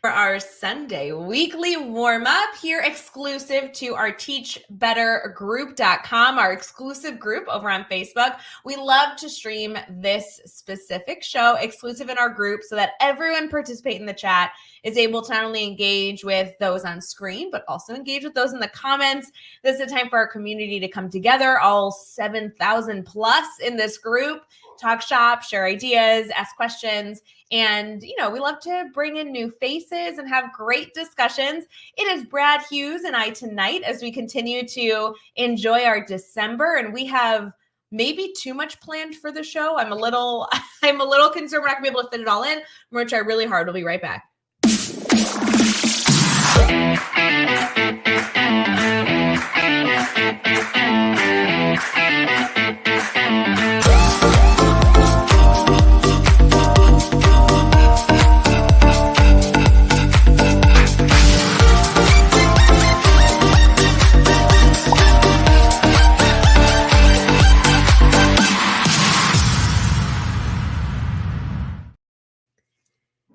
For our Sunday weekly warm-up here, exclusive to our teachbettergroup.com, our exclusive group over on Facebook. We love to stream this specific show exclusive in our group so that everyone participating in the chat is able to not only engage with those on screen, but also engage with those in the comments. This is a time for our community to come together, all 7,000 plus in this group, talk shop, share ideas, ask questions. And, we love to bring in new faces and have great discussions. It is Brad Hughes and I tonight as we continue to enjoy our December. And we have maybe too much planned for the show. I'm a little concerned we're not gonna be able to fit it all in. We're gonna try really hard. We'll be right back.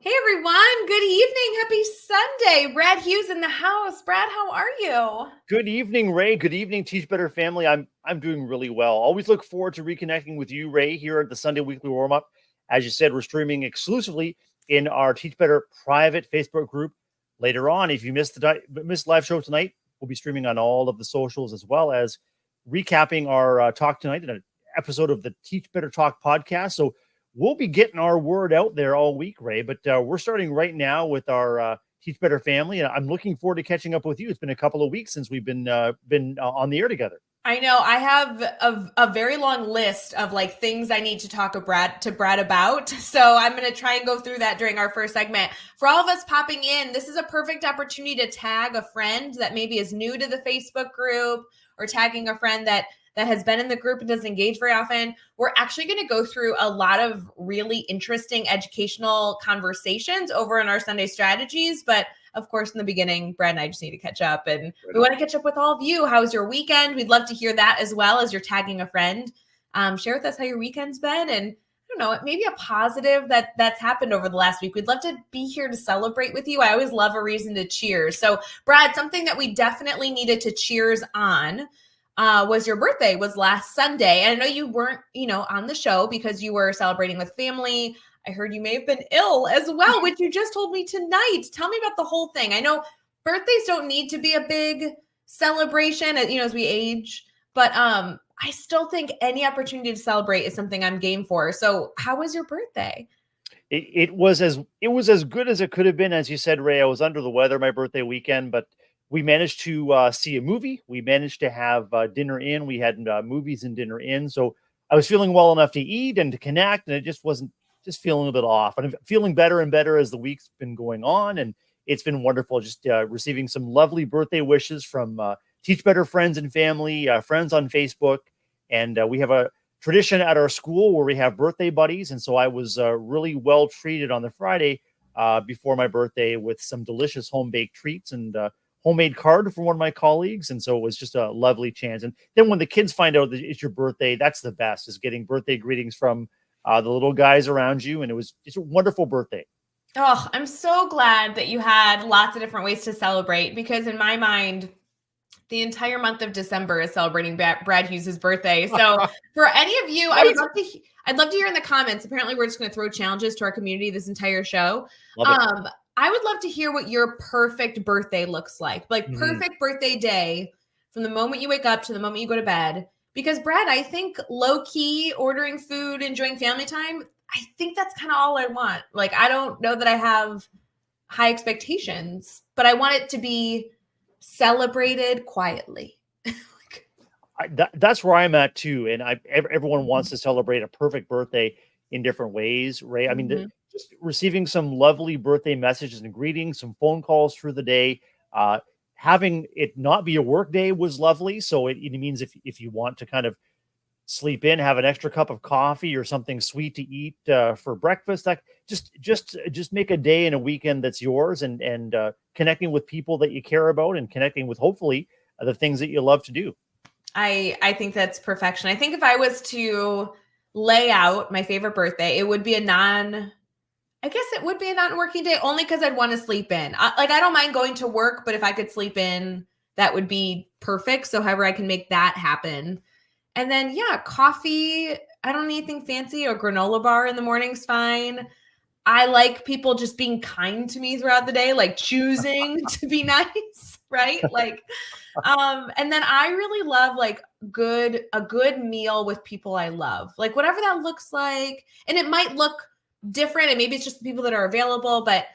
Hey everyone, good evening. Happy Sunday. Brad Hughes in the house. Brad, how are you? Good evening, Ray. Good evening, Teach Better family. I'm doing really well. Always look forward to reconnecting with you, Ray, here at the Sunday Weekly Warm-Up. As you said, we're streaming exclusively in our Teach Better private Facebook group. Later on, if you missed the live show tonight, we'll be streaming on all of the socials as well as recapping our talk tonight in an episode of the Teach Better Talk podcast. So we'll be getting our word out there all week, Ray, but we're starting right now with our Teach Better family, and I'm looking forward to catching up with you. It's been a couple of weeks since we've been on the air together. I know. I have a very long list of things I need to talk to Brad about. So I'm going to try and go through that during our first segment. For all of us popping in, this is a perfect opportunity to tag a friend that maybe is new to the Facebook group, or tagging a friend that has been in the group and doesn't engage very often. We're actually going to go through a lot of really interesting educational conversations over in our Sunday strategies. But of course, in the beginning, Brad and I just need to catch up, and we want to catch up with all of you. How's your weekend? We'd love to hear that as well as you're tagging a friend. Share with us how your weekend's been, and I don't know, maybe a positive that's happened over the last week. We'd love to be here to celebrate with you. I always love a reason to cheers. So Brad, something that we definitely needed to cheers on was your birthday was last Sunday. And I know you weren't, on the show because you were celebrating with family. I heard you may have been ill as well, which you just told me tonight. Tell me about the whole thing. I know birthdays don't need to be a big celebration, as we age, but I still think any opportunity to celebrate is something I'm game for. So how was your birthday? It was as good as it could have been. As you said, Ray, I was under the weather my birthday weekend, but we managed to see a movie. We managed to have dinner in. We had movies and dinner in. So I was feeling well enough to eat and to connect, and it just wasn't just feeling a bit off. And I'm feeling better and better as the week's been going on. And it's been wonderful just receiving some lovely birthday wishes from Teach Better friends and family, friends on Facebook. And we have a tradition at our school where we have birthday buddies. And so I was really well treated on the Friday before my birthday with some delicious home-baked treats and homemade card from one of my colleagues. And so it was just a lovely chance. And then when the kids find out that it's your birthday, that's the best, is getting birthday greetings from the little guys around you. And it's a wonderful birthday. Oh, I'm so glad that you had lots of different ways to celebrate, because in my mind, the entire month of December is celebrating Brad Hughes' birthday. So for any of you, I'd love to hear in the comments. Apparently we're just going to throw challenges to our community this entire show. I would love to hear what your perfect birthday looks like. Perfect birthday day from the moment you wake up to the moment you go to bed. Because Brad, I think low key ordering food, enjoying family time, I think that's kind of all I want. I don't know that I have high expectations, but I want it to be celebrated quietly. That's where I'm at too. And everyone wants to celebrate a perfect birthday in different ways, Ray. I mean, just receiving some lovely birthday messages and greetings, some phone calls through the day, having it not be a work day was lovely. So it means if you want to kind of sleep in, have an extra cup of coffee or something sweet to eat for breakfast, just make a day and a weekend that's yours, and connecting with people that you care about and connecting with hopefully the things that you love to do. I think that's perfection. I think if I was to lay out my favorite birthday, it would be a I guess it would be a non-working day only because I'd want to sleep in. I don't mind going to work, but if I could sleep in, that would be perfect. So however I can make that happen. And then, yeah, coffee. I don't need anything fancy, or granola bar in the morning's fine. I like people just being kind to me throughout the day, like choosing to be nice, right? And then I really love like a good meal with people I love, like whatever that looks like. And it might look different, and maybe it's just the people that are available, but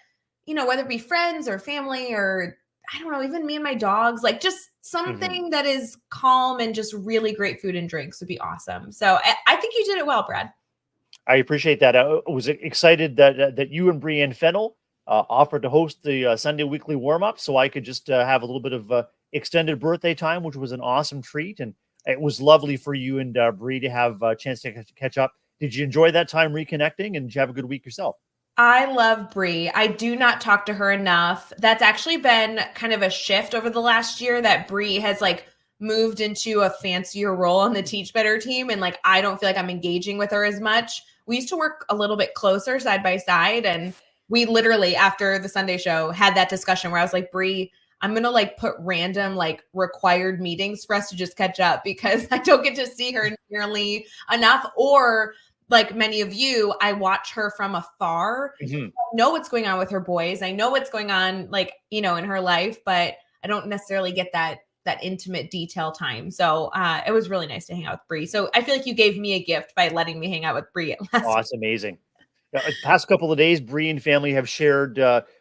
whether it be friends or family, or I don't know, even me and my dogs, like just something that is calm and just really great food and drinks would be awesome. So I think you did it well, Brad. I appreciate that. I was excited that you and Brienne Fennel offered to host the Sunday weekly warm up, so I could just have a little bit of extended birthday time, which was an awesome treat. And it was lovely for you and Brie to have a chance to catch up. Did you enjoy that time reconnecting, and did you have a good week yourself? I love Brie. I do not talk to her enough. That's actually been kind of a shift over the last year, that Brie has like moved into a fancier role on the Teach Better team. And like, I don't feel like I'm engaging with her as much. We used to work a little bit closer side by side. And we literally, after the Sunday show, had that discussion where I was like, Brie, I'm going to like put random like required meetings for us to just catch up, because I don't get to see her nearly enough. Or like many of you, I watch her from afar. I know what's going on with her boys. I know what's going on, like, in her life, but I don't necessarily get that intimate detail time. So it was really nice to hang out with Brie. So I feel like you gave me a gift by letting me hang out with Brie. Oh, that's amazing. Past couple of days, Brie and family have shared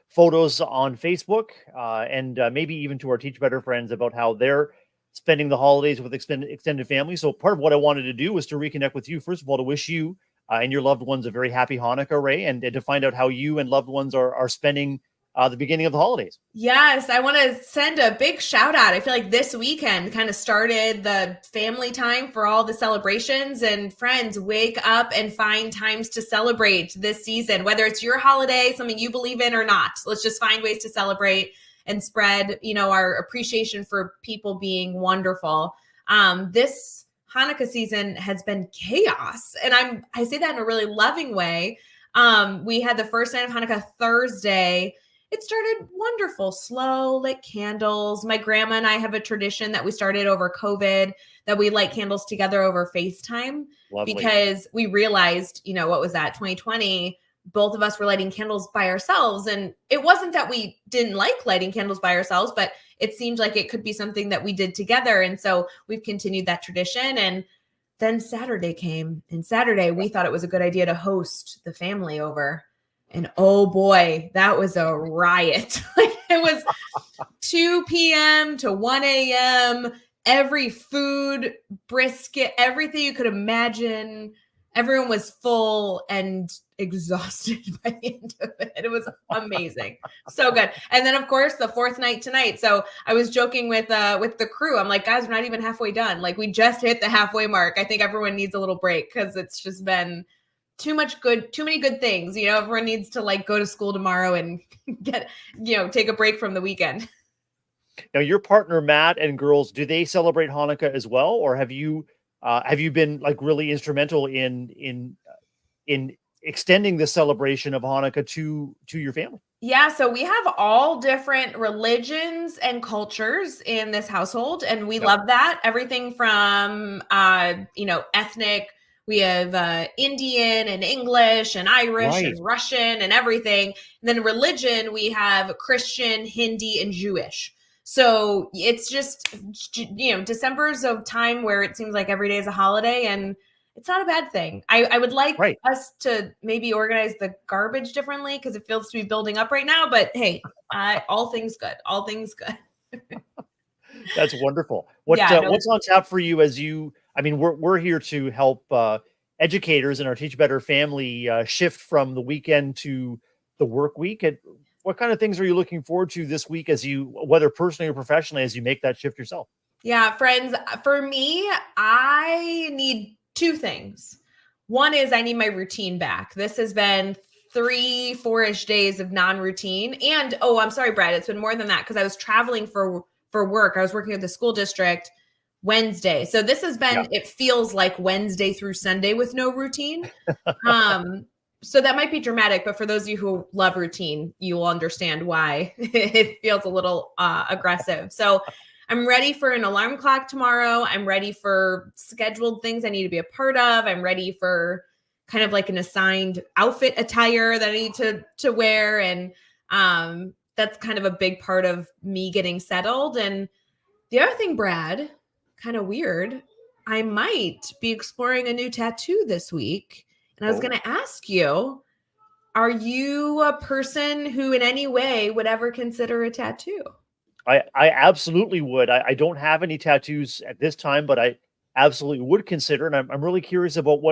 photos on Facebook and maybe even to our Teach Better friends about how they're spending the holidays with extended family. So part of what I wanted to do was to reconnect with you, first of all, to wish you and your loved ones a very happy Hanukkah, Ray, and to find out how you and loved ones are spending the beginning of the holidays. Yes, I want to send a big shout out. I feel like this weekend kind of started the family time for all the celebrations, and friends, wake up and find times to celebrate this season, whether it's your holiday, something you believe in or not. Let's just find ways to celebrate and spread, our appreciation for people being wonderful. This Hanukkah season has been chaos, and I say that in a really loving way. We had the first night of Hanukkah Thursday. It started wonderful, slow, lit candles. My grandma and I have a tradition that we started over COVID, that we light candles together over FaceTime. Lovely. Because we realized, what was that, 2020, both of us were lighting candles by ourselves. And it wasn't that we didn't like lighting candles by ourselves, but it seemed like it could be something that we did together. And so we've continued that tradition. And then Saturday came, and Saturday we thought it was a good idea to host the family over. And oh boy, that was a riot. It was 2 p.m. to 1 a.m. Every food, brisket, everything you could imagine. Everyone was full and exhausted by the end of it. It was amazing. So good. And then of course the fourth night tonight. So I was joking with the crew. I'm like, guys, we're not even halfway done. Like, we just hit the halfway mark. I think everyone needs a little break, because it's just been too many good things. Everyone needs to like go to school tomorrow and take a break from the weekend. Now, your partner, Matt, and girls, do they celebrate Hanukkah as well? Or have you been like really instrumental in extending the celebration of Hanukkah to your family? Yeah, so we have all different religions and cultures in this household, and we love that. Everything from ethnic. We have Indian and English and Irish and Russian and everything. And then religion, we have Christian, Hindi, and Jewish. So it's just, December's a time where it seems like every day is a holiday, and it's not a bad thing. I would like us to maybe organize the garbage differently, because it feels to be building up right now. But hey, all things good. All things good. That's wonderful. What's on tap for you as you? I mean, we're here to help educators in our Teach Better family shift from the weekend to the work week. And what kind of things are you looking forward to this week, as you, whether personally or professionally, as you make that shift yourself? Yeah, friends, for me, I need two things. One is I need my routine back. This has been 3-4-ish days of non-routine. And, I'm sorry, Brad, it's been more than that, because I was traveling for work. I was working at the school district Wednesday. So this has been, it feels like Wednesday through Sunday with no routine. so that might be dramatic, but for those of you who love routine, you will understand why it feels a little aggressive. So I'm ready for an alarm clock tomorrow. I'm ready for scheduled things I need to be a part of. I'm ready for kind of like an assigned outfit attire that I need to wear. And that's kind of a big part of me getting settled. And the other thing, Brad, kind of weird, I might be exploring a new tattoo this week. And I was going to ask you, are you a person who in any way would ever consider a tattoo? I absolutely would. I don't have any tattoos at this time, but I absolutely would consider. And I'm really curious about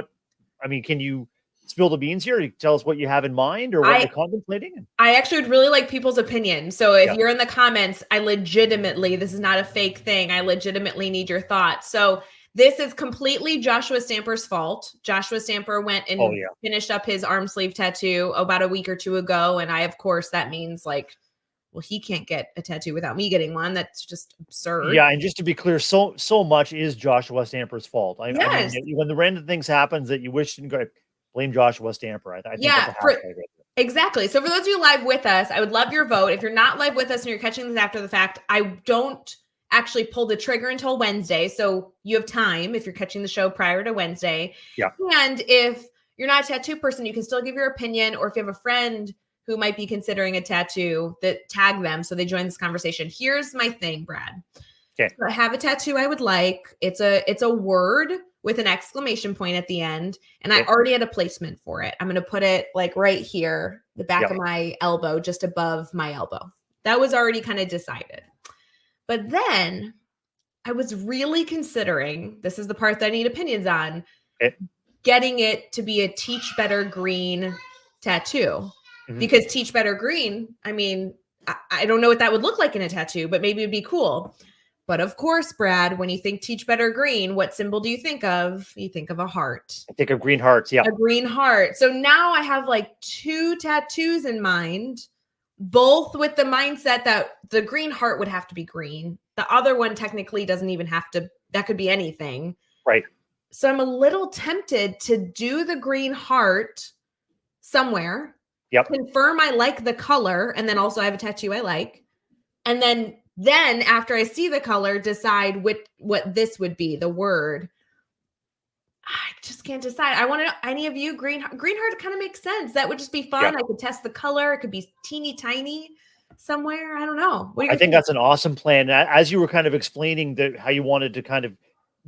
can you spill the beans here? Tell us what you have in mind or what you're contemplating? I actually would really like people's opinion. So if you're in the comments, this is not a fake thing. I legitimately need your thoughts. So this is completely Joshua Stamper's fault. Joshua Stamper went and finished up his arm sleeve tattoo about a week or two ago. And of course, that means he can't get a tattoo without me getting one. That's just absurd. Yeah, and just to be clear, so much is Joshua Stamper's fault. I mean, when the random things happens that you wish didn't go, blame Joshua Stamper. I think that's a hashtag right there. Exactly. So for those of you live with us, I would love your vote. If you're not live with us and you're catching this after the fact, I don't actually pull the trigger until Wednesday. So you have time if you're catching the show prior to Wednesday. Yeah. And if you're not a tattoo person, you can still give your opinion, or if you have a friend who might be considering a tattoo, that tag them so they join this conversation. Here's my thing, Brad. Okay. So I have a tattoo I would like. It's a word with an exclamation point at the end. And I already had a placement for it. I'm going to put it right here, the back of my elbow, just above my elbow. That was already kind of decided. But then I was really considering, this is the part that I need opinions on, getting it to be a Teach Better Green tattoo. Mm-hmm. Because Teach Better Green, I mean, I don't know what that would look like in a tattoo, but maybe it'd be cool. But of course, Brad, when you think Teach Better Green, what symbol do you think of? You think of a heart. I think of green hearts, yeah. A green heart. So now I have 2 tattoos in mind, both with the mindset that the green heart would have to be green. The other one technically doesn't even have to, that could be anything. Right. So I'm a little tempted to do the green heart somewhere. Yep. Confirm I like the color, and then also I have a tattoo I like. And then after I see the color, decide what this would be, the word. I just can't decide. I want to know, any of you, green heart kind of makes sense. That would just be fun. Yep. I could test the color. It could be teeny tiny somewhere. I don't know. I think that's an awesome plan. As you were kind of explaining how you wanted to kind of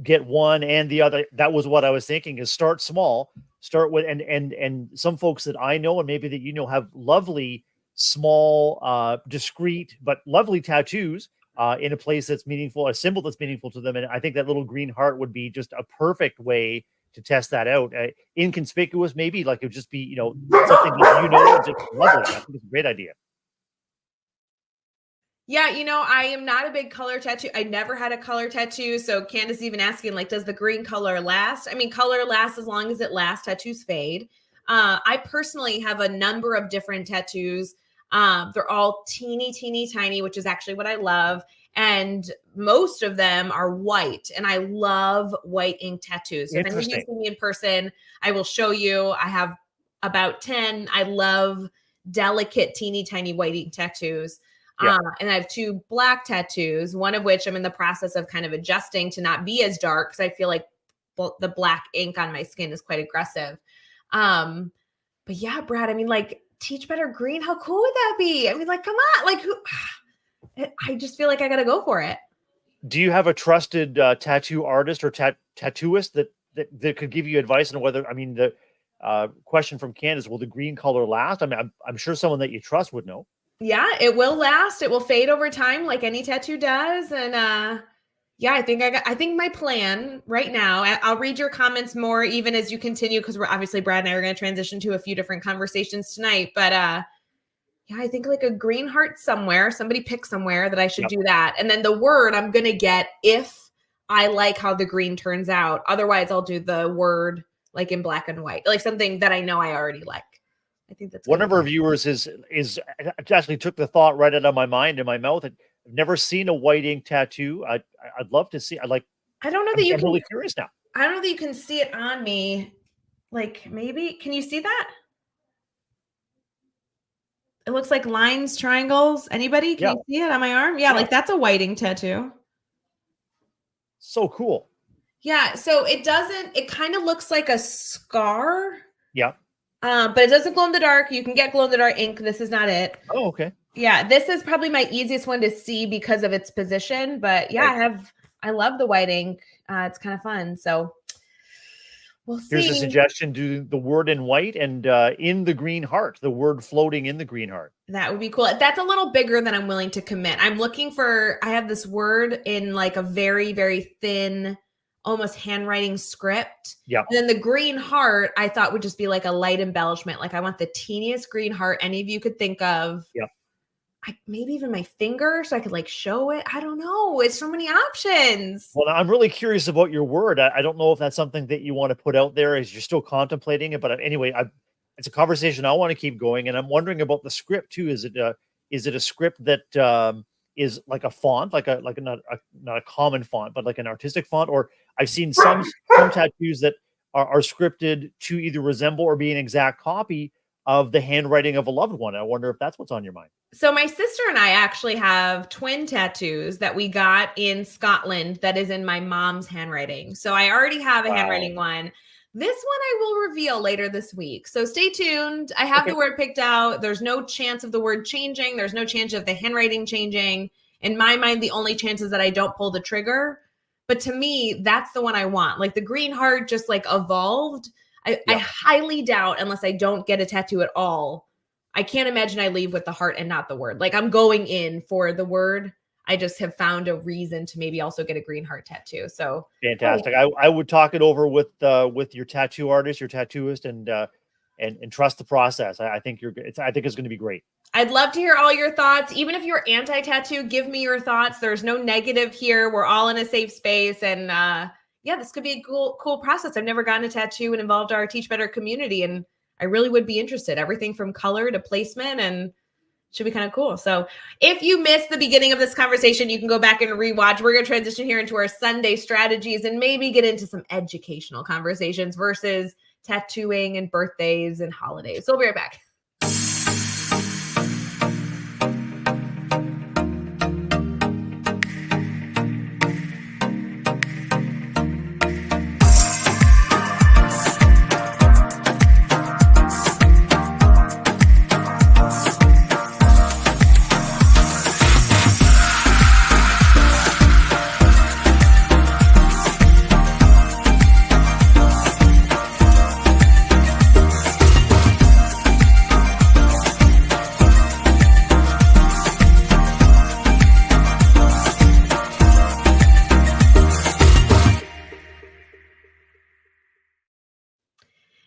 get one and the other, that was what I was thinking, is start small, start with, and some folks that I know, and maybe that you know, have lovely, small, discreet, but lovely tattoos in a place that's meaningful, a symbol that's meaningful to them. And I think that little green heart would be just a perfect way to test that out. Inconspicuous, maybe, it would just be, something that just lovely. I think it's a great idea. Yeah, I am not a big color tattoo. I never had a color tattoo. So Candace even asking, does the green color last? I mean, color lasts as long as it lasts. Tattoos fade. I personally have a number of different tattoos. They're all teeny, teeny, tiny, which is actually what I love. And most of them are white. And I love white ink tattoos. So if any of you see me in person, I will show you. I have about 10. I love delicate, teeny, tiny white ink tattoos. Yeah. And I have 2 black tattoos, one of which I'm in the process of kind of adjusting to not be as dark, because I feel like the black ink on my skin is quite aggressive. But yeah, Brad, I mean, Teach Better Green, how cool would that be? I mean, come on, I just feel like I got to go for it. Do you have a trusted tattoo artist or tattooist that could give you advice on whether, the question from Candace, will the green color last? I mean, I'm sure someone that you trust would know. Yeah, it will last. It will fade over time like any tattoo does. And yeah, I think my plan right now, I'll read your comments more even as you continue, because we're obviously, Brad and I are going to transition to a few different conversations tonight. But yeah, I think a green heart somewhere, somebody pick somewhere that I should do that. And then the word I'm going to get if I like how the green turns out. Otherwise, I'll do the word in black and white, something that I know I already like. I think that's one of our viewers is actually took the thought right out of my mind and my mouth. I've never seen a white ink tattoo. I'd love to see. I don't know that I'm really curious now. I don't know that you can see it on me. Maybe can you see that? It looks like lines, triangles. Anybody? Can Yeah. you see it on my arm? Yeah, Yeah. like that's a whiting tattoo. So cool. Yeah, so it kind of looks like a scar, Yeah. but it doesn't glow in the dark. You can get glow in the dark ink. This is not it. Oh, okay. Yeah, this is probably my easiest one to see because of its position. But yeah, Right. I love the white ink. It's kind of fun. So we'll Here's a see. suggestion: do the word in white and in the green heart. The word floating in the green heart. That would be cool. That's a little bigger than I'm willing to commit. I'm looking for, I have this word in like a very, very thin, almost handwriting script. Yeah. And then the green heart, I thought would just be like a light embellishment. Like I want the teeniest green heart any of you could think of. Yeah. Maybe even my finger so I could like show it. I don't know. It's so many options. Well, I'm really curious about your word. I don't know if that's something that you want to put out there as you're still contemplating it. But anyway, it's a conversation I want to keep going, and I'm wondering about the script too. Is it a script that is like a font, like not a common font, but like an artistic font? Or I've seen some tattoos that are scripted to either resemble or be an exact copy of the handwriting of a loved one. I wonder if that's what's on your mind. So my sister and I actually have twin tattoos that we got in Scotland that is in my mom's handwriting. So I already have a Wow. handwriting one. This one I will reveal later this week. So stay tuned. I have Okay. the word picked out. There's no chance of the word changing. There's no chance of the handwriting changing. In my mind, the only chance is that I don't pull the trigger. But to me, that's the one I want. Like the green heart just like evolved. I highly doubt, unless I don't get a tattoo at all, I can't imagine I leave with the heart and not the word. Like I'm going in for the word. I just have found a reason to maybe also get a green heart tattoo. So Fantastic. I would talk it over with your tattoo artist, your tattooist, and trust the process. I think I think it's going to be great. I'd love to hear all your thoughts. Even if you're anti-tattoo, give me your thoughts. There's no negative here. We're all in a safe space. And yeah, this could be a cool process. I've never gotten a tattoo and involved our Teach Better community. And I really would be interested. Everything from color to placement, and should be kind of cool. So if you missed the beginning of this conversation, you can go back and rewatch. We're going to transition here into our Sunday strategies and maybe get into some educational conversations versus tattooing and birthdays and holidays. So we'll be right back.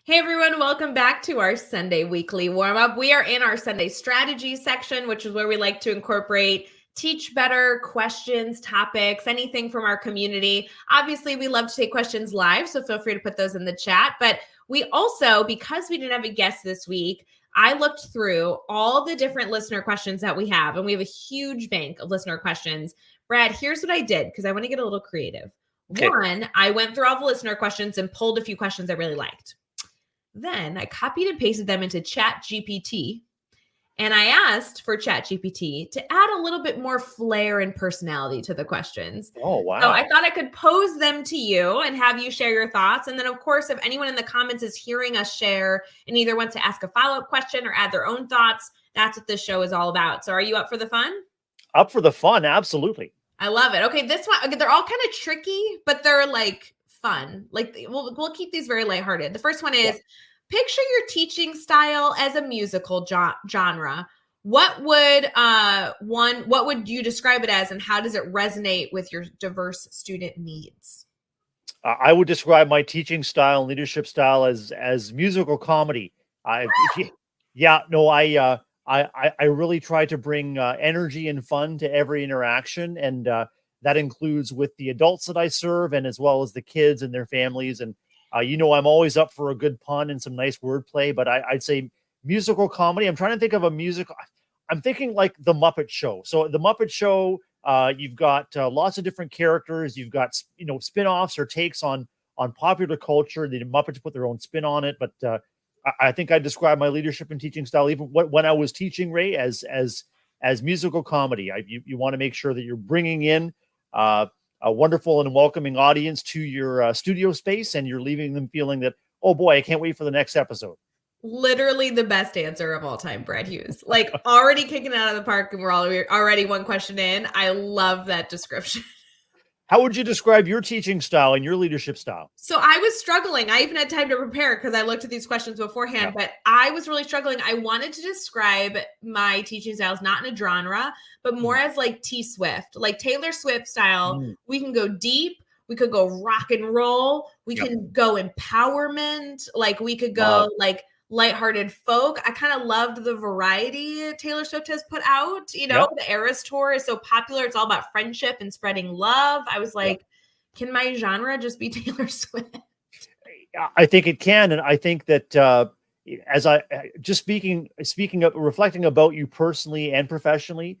Hey everyone, welcome back to our Sunday weekly warm up. We are in our Sunday strategy section, which is where we like to incorporate Teach Better questions, topics, anything from our community. Obviously, we love to take questions live, so feel free to put those in the chat. But we also, because we didn't have a guest this week, I looked through all the different listener questions that we have, and we have a huge bank of listener questions. Brad, here's what I did because I want to get a little creative. Okay. One, I went through all the listener questions and pulled a few questions I really liked. Then I copied and pasted them into ChatGPT, and I asked for ChatGPT to add a little bit more flair and personality to the questions. Oh, wow. So I thought I could pose them to you and have you share your thoughts. And then, of course, if anyone in the comments is hearing us share and either wants to ask a follow-up question or add their own thoughts, that's what this show is all about. So are you up for the fun? Up for the fun, absolutely. I love it. Okay, this one, they're all kind of tricky, but they're like fun. Like we'll keep these very lighthearted. The first one is, picture your teaching style as a musical genre. What would you describe it as, and how does it resonate with your diverse student needs? I would describe my teaching style and leadership style as musical comedy. I really try to bring energy and fun to every interaction, and that includes with the adults that I serve, and as well as the kids and their families. And I'm always up for a good pun and some nice wordplay, but I'd say musical comedy. I'm trying to think of a musical. I'm thinking like The Muppet Show. So The Muppet Show, you've got lots of different characters. You've got, spin-offs or takes on popular culture. The Muppets put their own spin on it, but I think I describe my leadership and teaching style, even when I was teaching, Ray, as musical comedy. You want to make sure that you're bringing in a wonderful and welcoming audience to your studio space, and you're leaving them feeling that, oh boy, I can't wait for the next episode. Literally the best answer of all time, Brad Hughes. Like already kicking it out of the park, and we're already one question in. I love that description. How would you describe your teaching style and your leadership style? So I was struggling. I even had time to prepare because I looked at these questions beforehand, but I was really struggling. I wanted to describe my teaching styles not in a genre, but more as like T Swift, like Taylor Swift style. We can go deep. We could go rock and roll. We can go empowerment. Like we could go like lighthearted folk. I kind of loved the variety Taylor Swift has put out. You know, the Eras Tour is so popular. It's all about friendship and spreading love. I was like, can my genre just be Taylor Swift? I think it can. And I think that as I just speaking of reflecting about you personally and professionally,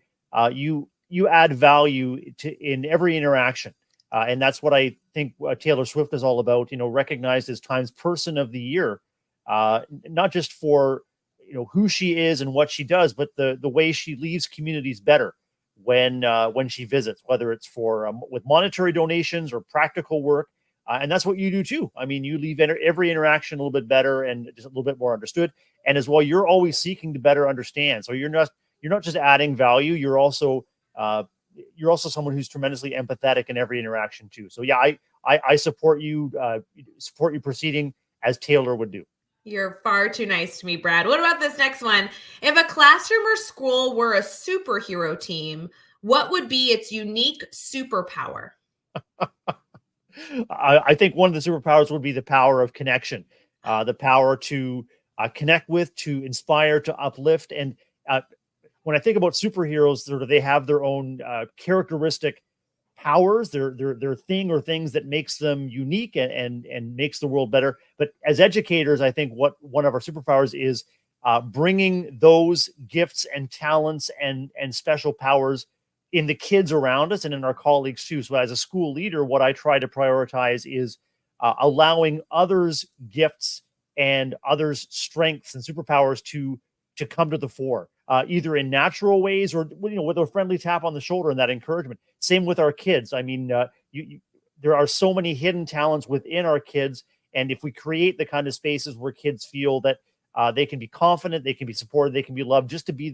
you add value in every interaction. And that's what I think Taylor Swift is all about, you know, recognized as Time's Person of the Year. Not just for, you know, who she is and what she does, but the way she leaves communities better when she visits, whether it's for with monetary donations or practical work. And that's what you do too. I mean, you leave every interaction a little bit better and just a little bit more understood. And as well, you're always seeking to better understand. So you're not just adding value. You're also someone who's tremendously empathetic in every interaction too. So yeah, I support you proceeding as Taylor would do. You're far too nice to me, Brad. What about this next one? If a classroom or school were a superhero team, what would be its unique superpower? I think one of the superpowers would be the power of connection, the power to connect with, to inspire, to uplift. And when I think about superheroes, they have their own characteristic powers, their thing or things that makes them unique and makes the world better. But as educators, I think what one of our superpowers is bringing those gifts and talents and special powers in the kids around us and in our colleagues too. So as a school leader, what I try to prioritize is allowing others' gifts and others' strengths and superpowers to come to the fore, either in natural ways or, you know, with a friendly tap on the shoulder and that encouragement. Same with our kids. I mean, there are so many hidden talents within our kids. And if we create the kind of spaces where kids feel that they can be confident, they can be supported, they can be loved, just be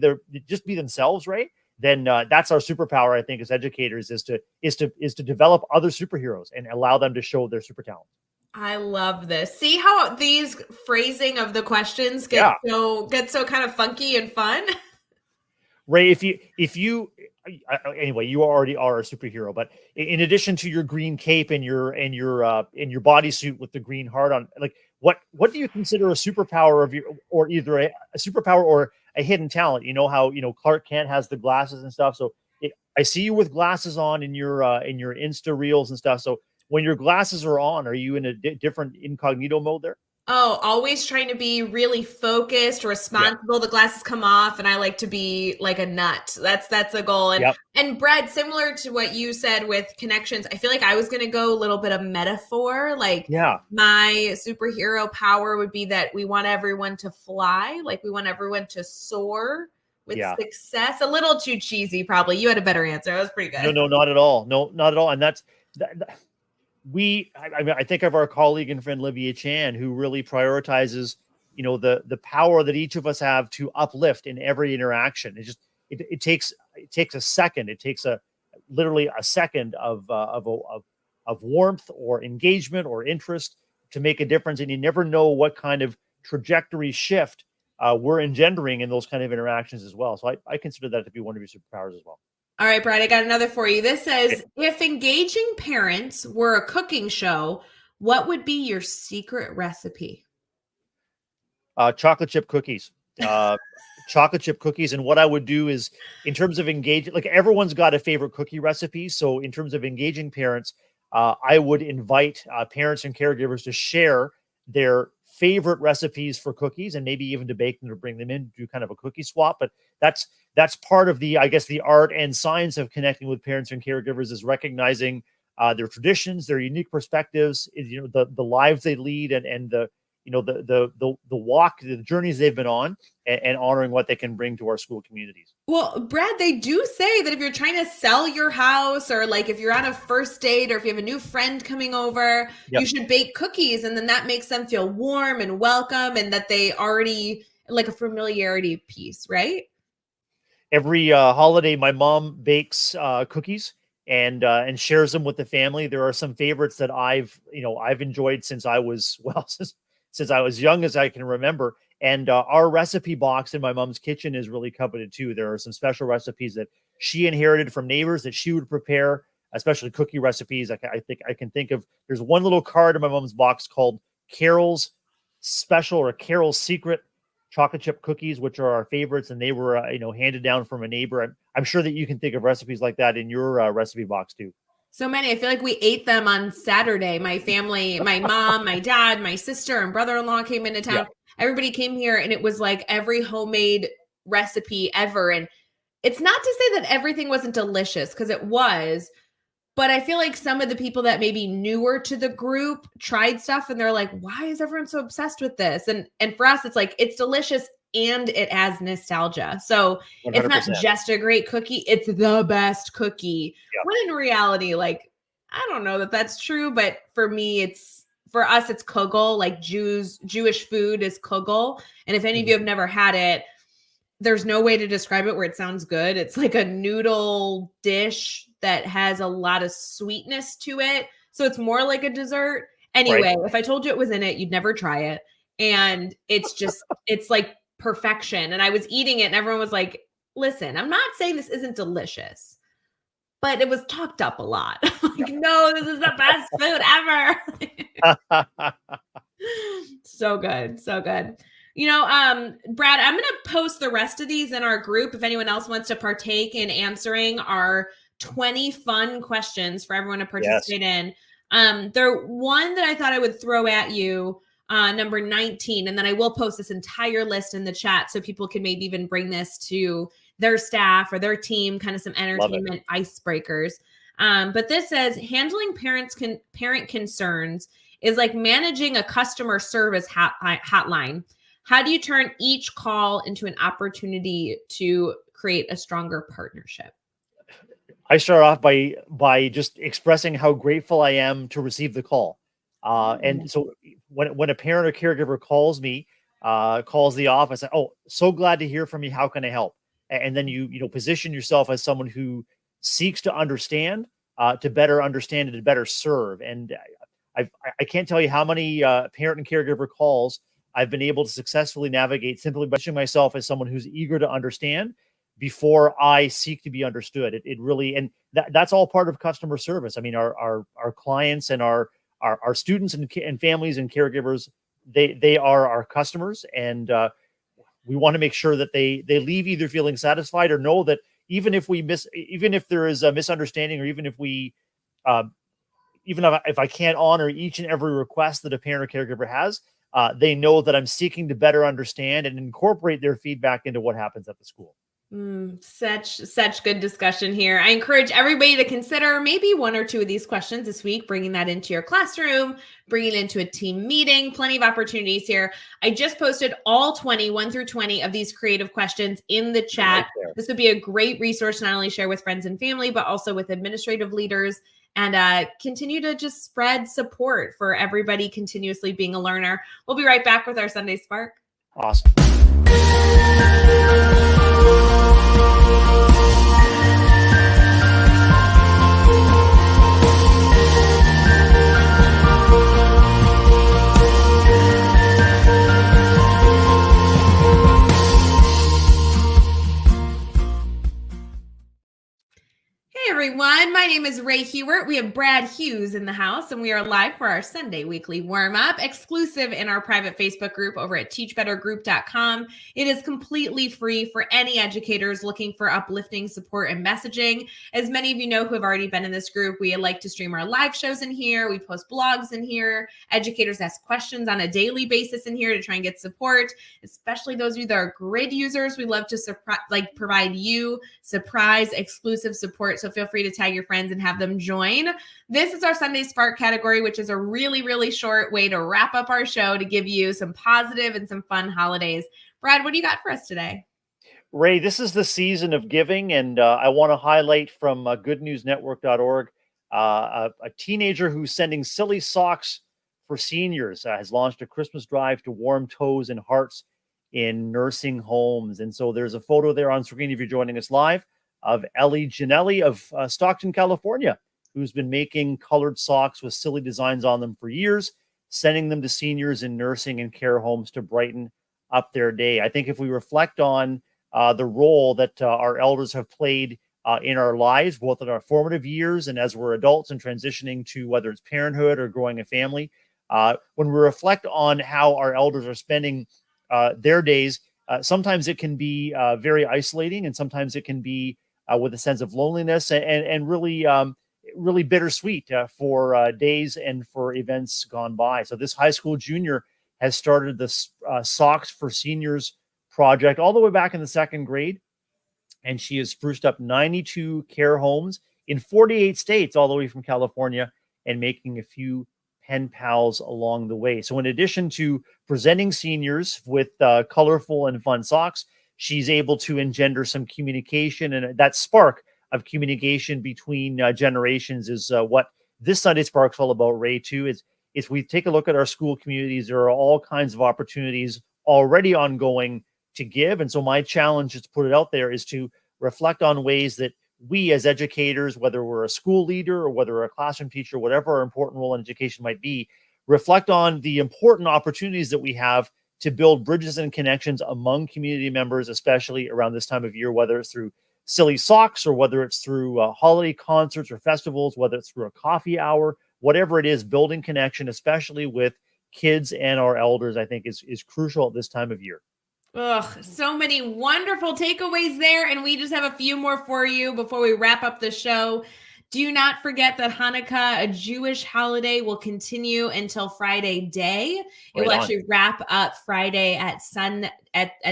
themselves, right? Then that's our superpower, I think, as educators, is to develop other superheroes and allow them to show their super talent. I love this. See how these phrasing of the questions get so kind of funky and fun? Ray, if you anyway, you already are a superhero, but in addition to your green cape and your bodysuit with the green heart on, like what do you consider a superpower of your, or either a superpower or a hidden talent? You know how, you know, Clark Kent has the glasses and stuff. So I see you with glasses on in your Insta reels and stuff. So when your glasses are on, are you in a different incognito mode there? Oh, always trying to be really focused, responsible. The glasses come off and I like to be like a nut. That's the goal. And Brad, similar to what you said with connections, I feel like I was going to go a little bit of metaphor. Like my superhero power would be that we want everyone to fly. Like we want everyone to soar with success. A little too cheesy, probably. You had a better answer. That was pretty good. No, not at all. No, not at all. And that's I think of our colleague and friend Livia Chan, who really prioritizes, you know, the power that each of us have to uplift in every interaction. It takes a second. It takes literally a second of warmth or engagement or interest to make a difference. And you never know what kind of trajectory shift we're engendering in those kind of interactions as well. So I consider that to be one of your superpowers as well. All right, Brad, I got another for you. This says, if engaging parents were a cooking show, what would be your secret recipe? Chocolate chip cookies. Chocolate chip cookies. And what I would do is, in terms of engaging, like everyone's got a favorite cookie recipe. So in terms of engaging parents, I would invite parents and caregivers to share their favorite recipes for cookies and maybe even to bake them, to bring them in, do kind of a cookie swap. But that's part of the, I guess, the art and science of connecting with parents and caregivers, is recognizing their traditions, their unique perspectives, you know, the lives they lead, and the walk, the journeys they've been on, and honoring what they can bring to our school communities. Well, Brad, they do say that if you're trying to sell your house, or like if you're on a first date, or if you have a new friend coming over, you should bake cookies, and then that makes them feel warm and welcome, and that they already like a familiarity piece, right? Every holiday, my mom bakes cookies and shares them with the family. There are some favorites that I've enjoyed since I was since I was young as I can remember. And our recipe box in my mom's kitchen is really coveted too. There are some special recipes that she inherited from neighbors that she would prepare, especially cookie recipes. I think I can think of. There's one little card in my mom's box called Carol's Special or Carol's Secret chocolate chip cookies, which are our favorites, and they were handed down from a neighbor. I'm sure that you can think of recipes like that in your recipe box too. So many. I feel like we ate them on Saturday. My family, my mom, my dad, my sister, and brother-in-law came into town. Yeah. Everybody came here, and it was like every homemade recipe ever. And it's not to say that everything wasn't delicious, because it was, but I feel like some of the people that maybe newer to the group tried stuff and they're like, why is everyone so obsessed with this? And for us, it's like, it's delicious and it has nostalgia. So 100%. It's not just a great cookie, it's the best cookie. Yep. When in reality, like, I don't know that that's true, but for me, for us, it's kugel. Like Jewish food is kugel. And if any of you have never had it, there's no way to describe it where it sounds good. It's like a noodle dish that has a lot of sweetness to it. So it's more like a dessert. Anyway, If I told you it was in it, you'd never try it. And it's just, it's like perfection. And I was eating it and everyone was like, listen, I'm not saying this isn't delicious, but it was talked up a lot. Like, no, this is the best food ever. So good. So good. Brad, I'm going to post the rest of these in our group if anyone else wants to partake in answering our 20 fun questions for everyone to participate in. There one that I thought I would throw at you, number 19, and then I will post this entire list in the chat so people can maybe even bring this to their staff or their team, kind of some entertainment icebreakers. But this says handling parent concerns is like managing a customer service hotline. How do you turn each call into an opportunity to create a stronger partnership? I start off by just expressing how grateful I am to receive the call. And so when a parent or caregiver calls me, calls the office, oh, so glad to hear from you. How can I help? And then you position yourself as someone who seeks to understand, to better understand and to better serve. And I can't tell you how many parent and caregiver calls I've been able to successfully navigate simply by positioning myself as someone who's eager to understand before I seek to be understood. It really, and that's all part of customer service. I mean, our clients and our students and families and caregivers, they are our customers, and we want to make sure that they leave either feeling satisfied or know that even if there is a misunderstanding, or even if I can't honor each and every request that a parent or caregiver has, they know that I'm seeking to better understand and incorporate their feedback into what happens at the school. Such good discussion here. I encourage everybody to consider maybe one or two of these questions this week, bringing that into your classroom, bringing it into a team meeting. Plenty of opportunities here. I just posted all 1 through 20 of these creative questions in the chat. Right, this would be a great resource to not only share with friends and family, but also with administrative leaders, and continue to just spread support for everybody continuously being a learner. We'll be right back with our Sunday Spark. Awesome. Hey everyone, my name is Ray Hewert. We have Brad Hughes in the house, and we are live for our Sunday weekly warm-up, exclusive in our private Facebook group over at teachbettergroup.com. It is completely free for any educators looking for uplifting support and messaging. As many of you know who have already been in this group, we like to stream our live shows in here. We post blogs in here. Educators ask questions on a daily basis in here to try and get support, especially those of you that are grid users. We love to provide you surprise exclusive support. So feel feel free to tag your friends and have them join. This is our Sunday Spark category, which is a really, really short way to wrap up our show to give you some positive and some fun holidays. Brad, what do you got for us today? Ray, this is the season of giving, and I want to highlight from goodnewsnetwork.org a teenager who's sending silly socks for seniors has launched a Christmas drive to warm toes and hearts in nursing homes. And so there's a photo there on screen if you're joining us live of Ellie Janelli of Stockton, California, who's been making colored socks with silly designs on them for years, sending them to seniors in nursing and care homes to brighten up their day. I think if we reflect on the role that our elders have played in our lives, both in our formative years and as we're adults and transitioning to whether it's parenthood or growing a family, when we reflect on how our elders are spending their days, sometimes it can be very isolating, and sometimes it can be with a sense of loneliness and really, really bittersweet for days and for events gone by. So this high school junior has started this Socks for Seniors project all the way back in the second grade. And she has spruced up 92 care homes in 48 states, all the way from California, and making a few pen pals along the way. So in addition to presenting seniors with colorful and fun socks, she's able to engender some communication, and that spark of communication between generations is what this Sunday Spark's all about, Ray, too. Is we take a look at our school communities, there are all kinds of opportunities already ongoing to give. And so my challenge, just to put it out there, is to reflect on ways that we as educators, whether we're a school leader or whether we're a classroom teacher, whatever our important role in education might be, reflect on the important opportunities that we have to build bridges and connections among community members, especially around this time of year, whether it's through silly socks or whether it's through holiday concerts or festivals, whether it's through a coffee hour, whatever it is, building connection, especially with kids and our elders, I think is crucial at this time of year. Ugh, so many wonderful takeaways there. And we just have a few more for you before we wrap up the show. Do not forget that Hanukkah, a Jewish holiday, will continue until Friday day. It will actually wrap up Friday at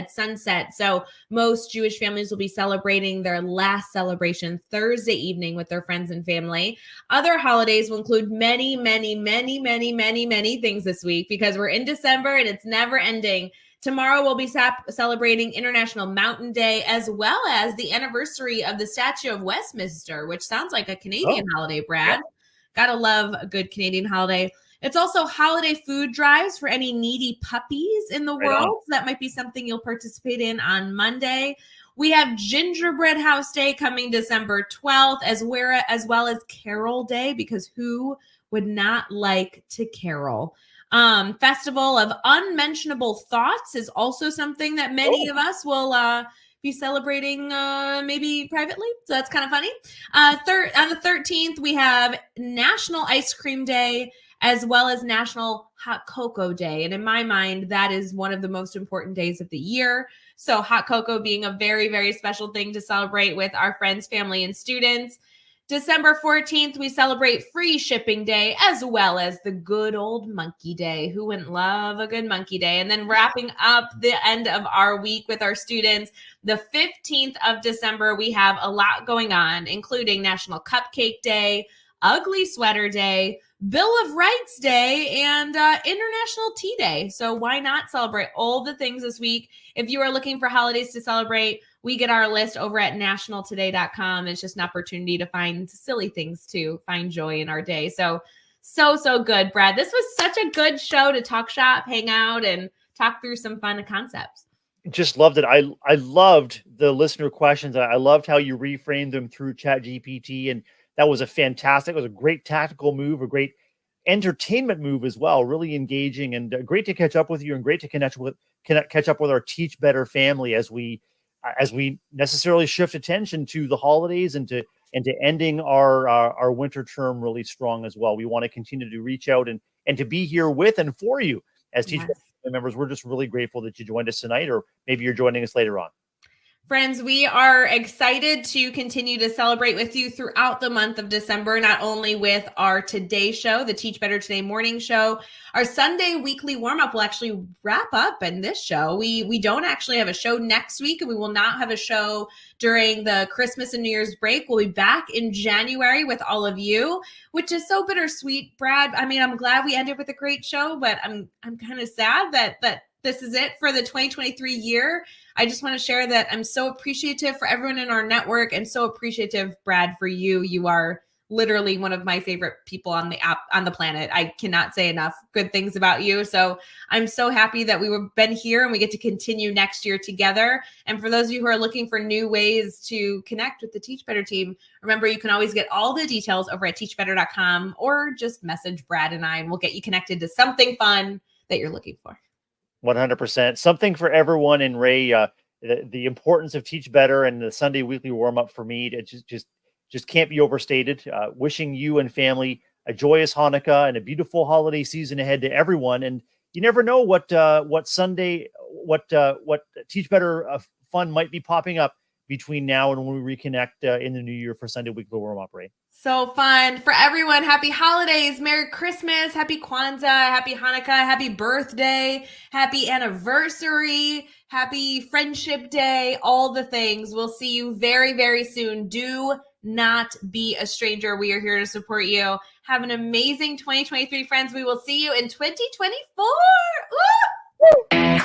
sunset. So most Jewish families will be celebrating their last celebration Thursday evening with their friends and family. Other holidays will include many, many, many, many, many, many things this week because we're in December and it's never ending. Tomorrow we'll be celebrating International Mountain Day, as well as the anniversary of the Statue of Westminster, which sounds like a Canadian holiday, Brad. Yeah. Gotta love a good Canadian holiday. It's also holiday food drives for any needy puppies in the world. So that might be something you'll participate in on Monday. We have Gingerbread House Day coming December 12th, as well as Carol Day, because who would not like to carol? Festival of Unmentionable Thoughts is also something that many of us will be celebrating maybe privately. So that's kind of funny. On the 13th, we have National Ice Cream Day, as well as National Hot Cocoa Day. And in my mind, that is one of the most important days of the year. So hot cocoa being a very, very special thing to celebrate with our friends, family, and students. December 14th, we celebrate Free Shipping Day, as well as the good old Monkey Day. Who wouldn't love a good Monkey Day? And then wrapping up the end of our week with our students, the 15th of December, we have a lot going on, including National Cupcake Day, Ugly Sweater Day, Bill of Rights Day, and International Tea Day. So why not celebrate all the things this week? If you are looking for holidays to celebrate, we get our list over at nationaltoday.com. It's just an opportunity to find silly things to find joy in our day. So good, Brad. This was such a good show to talk shop, hang out, and talk through some fun concepts. Just loved it. I loved the listener questions. I loved how you reframed them through ChatGPT, and that was it was a great tactical move, a great entertainment move as well. Really engaging and great to catch up with you, and great to catch up with our Teach Better family as we necessarily shift attention to the holidays and to ending our winter term really strong as well. We want to continue to reach out and to be here with and for you as Teach Better members. We're just really grateful that you joined us tonight, or maybe you're joining us later on. Friends, we are excited to continue to celebrate with you throughout the month of December, not only with our Today show, the Teach Better Today morning show. Our Sunday weekly warm-up will actually wrap up in this show. We don't actually have a show next week, and we will not have a show during the Christmas and New Year's break. We'll be back in January with all of you, which is so bittersweet, Brad. I mean, I'm glad we ended with a great show, but I'm kind of sad that this is it for the 2023 year. I just want to share that I'm so appreciative for everyone in our network and so appreciative, Brad, for you. You are literally one of my favorite people on the planet. I cannot say enough good things about you. So I'm so happy that we've been here and we get to continue next year together. And for those of you who are looking for new ways to connect with the Teach Better team, remember you can always get all the details over at teachbetter.com or just message Brad and I, and we'll get you connected to something fun that you're looking for. 100%. Something for everyone. And Ray, the importance of Teach Better and the Sunday weekly warm-up for me, it just can't be overstated. Wishing you and family a joyous Hanukkah and a beautiful holiday season ahead to everyone. And you never know what Teach Better fun might be popping up between now and when we reconnect in the new year for Sunday weekly warm-up, Ray. So fun for everyone. Happy holidays, Merry Christmas, Happy Kwanzaa, Happy Hanukkah, Happy birthday, Happy anniversary, Happy Friendship Day, all the things. We'll see you very, very soon. Do not be a stranger. We are here to support you. Have an amazing 2023, friends. We will see you in 2024. Woo!